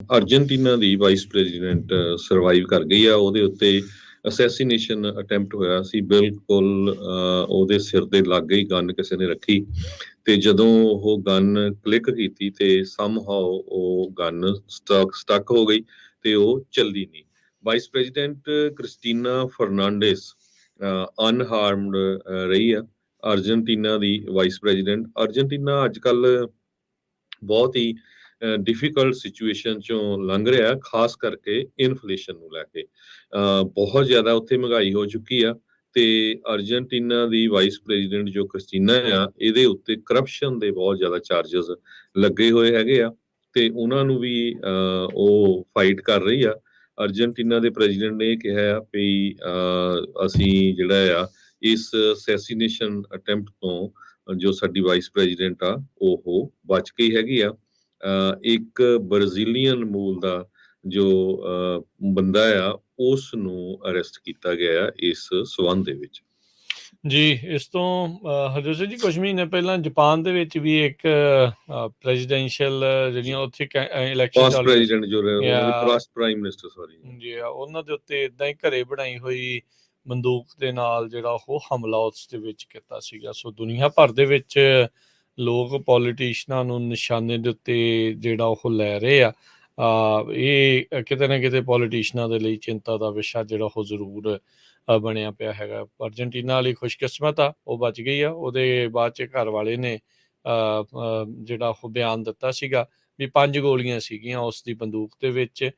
Argentina ਦੀ vice president survive ਕਰ ਗਈ ਆ। ਉਹਦੇ ਉੱਤੇ ਅਸੈਸੀਨੇਸ਼ਨ ਅਟੈਂਪਟ ਹੋਇਆ ਸੀ। ਬਿਲਕੁਲ ਉਹਦੇ ਸਿਰ ਦੇ ਲਾਗੇ ਹੀ ਗਨ ਕਿਸੇ ਨੇ ਰੱਖੀ ਤੇ ਜਦੋਂ ਉਹ ਗਨ ਕਲਿੱਕ ਕੀਤੀ ਤੇ ਸਮਹਾਉ ਉਹ ਗਨ ਸਟਕ ਹੋ ਗਈ ਤੇ ਉਹ ਚੱਲੀ ਨਹੀਂ। ਵਾਈਸ ਪ੍ਰੈਜ਼ੀਡੈਂਟ ਕ੍ਰਿਸਟੀਨਾ ਫਰਨਾਂਡੇਸ ਅਨਹਾਰਮਡ ਰਹੀ ਆ। ਅਰਜਨਟੀਨਾ ਦੀ ਵਾਈਸ ਪ੍ਰੈਜ਼ੀਡੈਂਟ। ਅਰਜਨਟੀਨਾ ਅੱਜ ਕੱਲ ਬਹੁਤ ਹੀ ਡਿਫਿਕਲਟ ਸਿਚੁਏਸ਼ਨ ਚੋਂ ਲੰਘ ਰਿਹਾ, ਖਾਸ ਕਰਕੇ ਇਨਫਲੇਸ਼ਨ ਨੂੰ ਲੈ ਕੇ। ਬਹੁਤ ਜ਼ਿਆਦਾ ਉੱਥੇ ਮਹਿੰਗਾਈ ਹੋ ਚੁੱਕੀ ਆ ਤੇ ਅਰਜਨਟੀਨਾ ਦੀ ਵਾਈਸ ਪ੍ਰੈਜ਼ੀਡੈਂਟ ਜੋ ਕ੍ਰਿਸਟੀਨਾ ਆ, ਇਹਦੇ ਉੱਤੇ ਕਰਪਸ਼ਨ ਦੇ ਬਹੁਤ ਜ਼ਿਆਦਾ ਚਾਰजेस ਲੱਗੇ ਹੋਏ ਹੈਗੇ ਆ ਤੇ ਉਹਨਾਂ ਨੂੰ ਵੀ ਉਹ ਫਾਈਟ ਕਰ ਰਹੀ ਆ। ਅਰਜਨਟੀਨਾ ਦੇ ਪ੍ਰੈਜ਼ੀਡੈਂਟ ਨੇ ਇਹ ਕਿਹਾ ਆ ਵੀ ਅਸੀਂ ਜਿਹੜਾ ਆ ਇਸ ਅਸੈਸੀਨੇਸ਼ਨ ਅਟੈਂਪਟ ਤੋਂ ਜੋ ਸਾਡੀ ਵਾਈਸ ਪ੍ਰੈਜ਼ੀਡੈਂਟ ਆ ਉਹ ਬਚ ਗਈ ਹੈਗੀ ਆ। ਇੱਕ ਬ੍ਰਾਜ਼ੀਲੀਅਨ ਮੂਲ ਦਾ ਜੋ ਬੰਦਾ ਆ ਉਸ ਨੂੰ ਅਰੈਸਟ ਕੀਤਾ ਗਿਆ ਆ ਇਸ ਸਬੰਧ ਦੇ ਵਿੱਚ। ਜੀ, ਇਸ ਤੋਂ ਹਰਜੋਤ ਸਿੰਘ ਜੀ ਕੁਝ ਮਹੀਨੇ ਪਹਿਲਾਂ ਜਾਪਾਨ ਦੇ ਵਿੱਚ ਵੀ ਇੱਕ ਪ੍ਰੈਜ਼ੀਡੈਂਸ਼ੀਅਲ ਜਿਹੜੀਆਂ ਉੱਥੇ ਇਲੈਕਸ਼ਨ ਪਾਸਟ ਚੱਲ ਪ੍ਰੈਜ਼ੀਡੈਂਟ ਜੋ ਉਹਨਾਂ ਦੇ ਜਾਂ ਪਾਸਟ ਪ੍ਰਾਈਮ ਮਿਨਿਸਟਰ ਸੌਰੀ ਜੀ ਉਹਨਾਂ ਦੇ ਉੱਤੇ ਇਦਾਂ ਹੀ ਘਰੇ ਬਣਾਈ ਹੋਈ ਬੰਦੂਕ ਦੇ ਨਾਲ ਜਿਹੜਾ ਉਹ ਹਮਲਾ ਉਸ ਦੇ ਵਿੱਚ ਕੀਤਾ ਸੀਗਾ। ਸੋ ਦੁਨੀਆ ਭਰ ਦੇ ਵਿੱਚ ਲੋਕ ਪੋਲੀਟੀਸ਼ਨਾਂ ਨੂੰ ਨਿਸ਼ਾਨੇ ਦੇ ਉੱਤੇ ਜਿਹੜਾ ਉਹ ਲੈ ਰਹੇ ਆ। ਇਹ ਕਿਤੇ ਨਾ ਕਿਤੇ ਪੋਲੀਟੀਸ਼ਨਾਂ ਦੇ ਲਈ ਚਿੰਤਾ ਦਾ ਵਿਸ਼ਾ ਜਿਹੜਾ ਉਹ ਜ਼ਰੂਰ ਬਣਿਆ ਪਿਆ ਹੈਗਾ। ਅਰਜਨਟੀਨਾ ਵਾਲੀ ਖੁਸ਼ਕਿਸਮਤ ਆ, ਉਹ ਬਚ ਗਈ ਆ। ਉਹਦੇ ਬਾਅਦ 'ਚ ਘਰ ਵਾਲੇ ਨੇ ਜਿਹੜਾ ਉਹ ਬਿਆਨ ਦਿੱਤਾ ਸੀਗਾ ਵੀ 5 ਗੋਲੀਆਂ ਸੀਗੀਆਂ ਉਸ ਦੀ ਬੰਦੂਕ ਦੇ ਵਿੱਚ।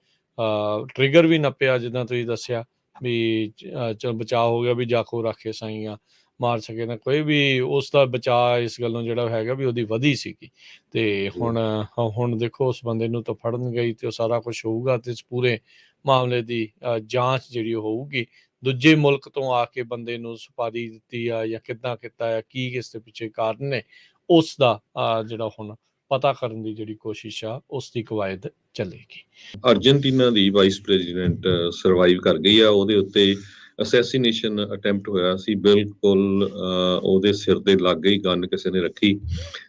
ਟ੍ਰਿਗਰ ਵੀ ਨੱਪਿਆ, ਜਿੱਦਾਂ ਤੁਸੀਂ ਦੱਸਿਆ ਵੀ ਚਲ ਬਚਾਅ ਹੋ ਗਿਆ ਵੀ ਜਾਕੋ ਰਾਖੇ ਸਾਈਆਂ ਮਾਰ ਸਕੇ ਨਾ ਕੋਈ ਵੀ। ਉਸ ਦਾ ਬਚਾਅ ਇਸ ਗੱਲੋਂ ਜਿਹੜਾ ਹੈਗਾ ਵੀ ਉਹਦੀ ਵਧੀ ਸੀਗੀ ਤੇ ਹੁਣ ਦੇਖੋ ਉਸ ਬੰਦੇ ਨੂੰ ਤਾਂ ਫੜਨ ਗਈ ਤੇ ਉਹ ਸਾਰਾ ਕੁਝ ਹੋਊਗਾ ਤੇ ਇਸ ਪੂਰੇ ਮਾਮਲੇ ਦੀ ਜਾਂਚ ਜਿਹੜੀ ਉਹ ਹੋਊਗੀ। ਦੂਜੇ ਮੁਲਕ ਤੋਂ ਆ ਕੇ ਬੰਦੇ ਨੂੰ ਸੁਪਾਰੀ ਦਿੱਤੀ ਆ ਜਾਂ ਕਿੱਦਾਂ ਕੀਤਾ ਆ, ਕੀ ਇਸ ਦੇ ਪਿੱਛੇ ਕਾਰਨ ਨੇ, ਉਸ ਦਾ ਜਿਹੜਾ ਹੁਣ ਪਤਾ ਕਰਨ ਦੀ ਜਿਹੜੀ ਕੋਸ਼ਿਸ਼ ਆ ਉਸ ਦੀ ਕਵਾਇਦ ਚੱਲੇਗੀ। ਅਰਜਨਟੀਨਾ ਦੀ ਵਾਈਸ ਪ੍ਰੈਜ਼ੀਡੈਂਟ ਸਰਵਾਈਵ ਕਰ ਗਈ ਆ। ਉਹਦੇ ਉੱਤੇ ਅਸੈਸੀਨੇਸ਼ਨ ਅਟੈਂਪਟ ਹੋਇਆ ਸੀ। ਬਿਲਕੁਲ ਉਹਦੇ ਸਿਰ ਦੇ ਲਾਗੇ ਹੀ ਗਨ ਕਿਸੇ ਨੇ ਰੱਖੀ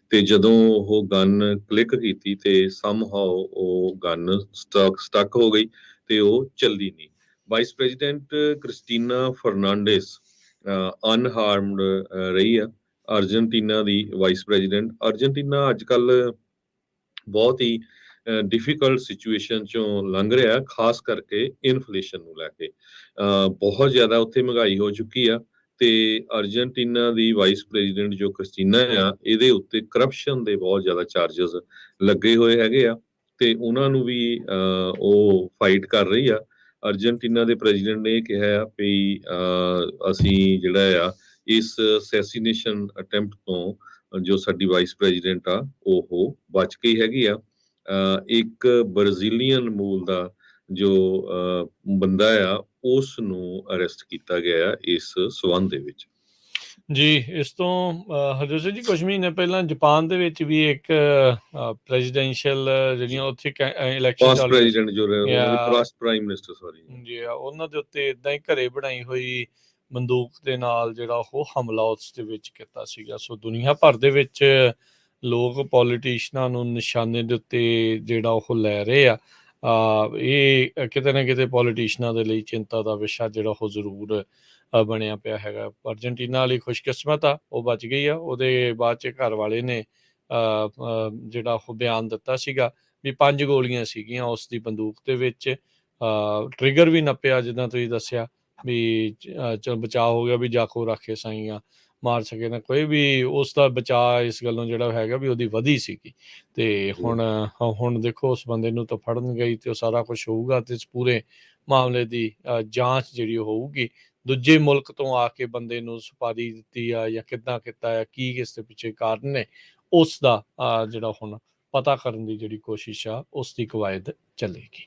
ਤੇ ਜਦੋਂ ਉਹ ਗਨ ਕਲਿੱਕ ਕੀਤੀ ਤੇ ਸਮਹਾਉ ਉਹ ਗਨ ਸਟਕ ਹੋ ਗਈ ਤੇ ਉਹ ਚੱਲੀ ਨਹੀਂ। ਵਾਈਸ ਪ੍ਰੈਜ਼ੀਡੈਂਟ ਕ੍ਰਿਸਟੀਨਾ ਫਰਨਾਂਡੇਸ ਅਨਹਾਰਮਡ ਰਹੀ ਆ। ਅਰਜਨਟੀਨਾ ਦੀ ਵਾਈਸ ਪ੍ਰੈਜ਼ੀਡੈਂਟ। ਅਰਜਨਟੀਨਾ ਅੱਜ ਕੱਲ ਬਹੁਤ ਹੀ ਡਿਫਿਕਲਟ ਸਿਚੁਏਸ਼ਨ ਚੋਂ ਲੰਘ ਰਿਹਾ, ਖਾਸ ਕਰਕੇ ਇਨਫਲੇਸ਼ਨ ਨੂੰ ਲੈ ਕੇ। ਬਹੁਤ ਜ਼ਿਆਦਾ ਉੱਥੇ ਮਹਿੰਗਾਈ ਹੋ ਚੁੱਕੀ ਆ ਤੇ ਅਰਜਨਟੀਨਾ ਦੀ ਵਾਈਸ ਪ੍ਰੈਜ਼ੀਡੈਂਟ ਜੋ ਕ੍ਰਿਸਟੀਨਾ ਆ, ਇਹਦੇ ਉੱਤੇ ਕਰਪਸ਼ਨ ਦੇ ਬਹੁਤ ਜ਼ਿਆਦਾ ਚਾਰजेस ਲੱਗੇ ਹੋਏ ਹੈਗੇ ਆ ਤੇ ਉਹਨਾਂ ਨੂੰ ਵੀ ਉਹ ਫਾਈਟ ਕਰ ਰਹੀ ਆ। ਅਰਜਨਟੀਨਾ ਦੇ ਪ੍ਰੈਜ਼ੀਡੈਂਟ ਨੇ ਇਹ ਕਿਹਾ ਆ ਵੀ ਅਸੀਂ ਜਿਹੜਾ ਆ ਇਸ ਅਸੈਸੀਨੇਸ਼ਨ ਅਟੈਂਪਟ ਤੋਂ ਜੋ ਸਾਡੀ ਵਾਈਸ ਪ੍ਰੈਜ਼ੀਡੈਂਟ ਆ ਉਹ ਬਚ ਗਈ ਹੈਗੀ ਆ। ਇੱਕ ਬ੍ਰਾਜ਼ੀਲੀਅਨ ਮੂਲ ਦਾ ਜੋ ਬੰਦਾ ਆ ਉਸ ਨੂੰ ਅਰੈਸਟ ਕੀਤਾ ਗਿਆ ਆ ਇਸ ਸਬੰਧ ਦੇ ਵਿੱਚ। ਜੀ, ਇਸ ਤੋਂ ਹਰਜੋਤ ਸਿੰਘ ਜੀ ਕੁਝ ਮਹੀਨੇ ਪਹਿਲਾਂ ਜਾਪਾਨ ਦੇ ਵਿੱਚ ਵੀ ਇੱਕ ਪ੍ਰੈਜ਼ੀਡੈਂਸ਼ੀਅਲ ਜਿਹੜੀਆਂ ਉੱਥੇ ਇਲੈਕਸ਼ਨ ਪਾਸਟ ਚੱਲ ਪ੍ਰੈਜ਼ੀਡੈਂਟ ਜੋ ਉਹਨਾਂ ਦੇ ਪਾਸਟ ਪ੍ਰਾਈਮ ਮਿਨਿਸਟਰ ਸੌਰੀ ਜੀ ਉਹਨਾਂ ਦੇ ਉੱਤੇ ਇਦਾਂ ਹੀ ਘਰੇ ਬਣਾਈ ਹੋਈ ਬੰਦੂਕ ਦੇ ਨਾਲ ਜਿਹੜਾ ਉਹ ਹਮਲਾ ਉਸ ਦੇ ਵਿੱਚ ਕੀਤਾ ਸੀਗਾ। ਸੋ ਦੁਨੀਆ ਭਰ ਦੇ ਵਿੱਚ ਲੋਕ ਪੋਲੀਟੀਸ਼ਨਾਂ ਨੂੰ ਨਿਸ਼ਾਨੇ ਦੇ ਉੱਤੇ ਜਿਹੜਾ ਉਹ ਲੈ ਰਹੇ ਆ। ਇਹ ਕਿਤੇ ਨਾ ਕਿਤੇ ਪੋਲੀਟੀਸ਼ਨਾਂ ਦੇ ਲਈ ਚਿੰਤਾ ਦਾ ਵਿਸ਼ਾ ਜਿਹੜਾ ਉਹ ਜ਼ਰੂਰ ਬਣਿਆ ਪਿਆ ਹੈਗਾ। ਅਰਜਨਟੀਨਾ ਵਾਲੀ ਖੁਸ਼ਕਿਸਮਤ ਆ, ਉਹ ਬਚ ਗਈ ਆ। ਉਹਦੇ ਬਾਅਦ 'ਚ ਘਰ ਵਾਲੇ ਨੇ ਜਿਹੜਾ ਉਹ ਬਿਆਨ ਦਿੱਤਾ ਸੀਗਾ ਵੀ 5 ਗੋਲੀਆਂ ਸੀਗੀਆਂ ਉਸ ਦੀ ਬੰਦੂਕ ਦੇ ਵਿੱਚ। ਟ੍ਰਿਗਰ ਵੀ ਨੱਪਿਆ, ਜਿੱਦਾਂ ਤੁਸੀਂ ਦੱਸਿਆ ਵੀ ਚਲ ਬਚਾਅ ਹੋ ਗਿਆ ਵੀ ਜਾਕੋ ਰਾਖੇ ਸਾਈਆਂ ਮਾਰ ਸਕੇ ਨਾ ਕੋਈ ਵੀ। ਉਸ ਦਾ ਬਚਾਅ ਇਸ ਗੱਲੋਂ ਜਿਹੜਾ ਹੈਗਾ ਵੀ ਉਹਦੀ ਵਧੀ ਸੀਗੀ ਤੇ ਹੁਣ ਦੇਖੋ ਉਸ ਬੰਦੇ ਨੂੰ ਤਾਂ ਫੜਨ ਗਈ ਤੇ ਉਹ ਸਾਰਾ ਕੁਝ ਹੋਊਗਾ ਤੇ ਇਸ ਪੂਰੇ ਮਾਮਲੇ ਦੀ ਜਾਂਚ ਜਿਹੜੀ ਉਹ ਹੋਊਗੀ। ਦੂਜੇ ਮੁਲਕ ਤੋਂ ਆ ਕੇ ਬੰਦੇ ਨੂੰ ਸੁਪਾਰੀ ਦਿੱਤੀ ਆ ਜਾਂ ਕਿੱਦਾਂ ਕੀਤਾ ਆ, ਕੀ ਇਸ ਦੇ ਪਿੱਛੇ ਕਾਰਨ ਨੇ, ਉਸ ਦਾ ਜਿਹੜਾ ਹੁਣ ਪਤਾ ਕਰਨ ਦੀ ਜਿਹੜੀ ਕੋਸ਼ਿਸ਼ ਆ ਉਸ ਦੀ ਕਵਾਇਦ ਚੱਲੇਗੀ।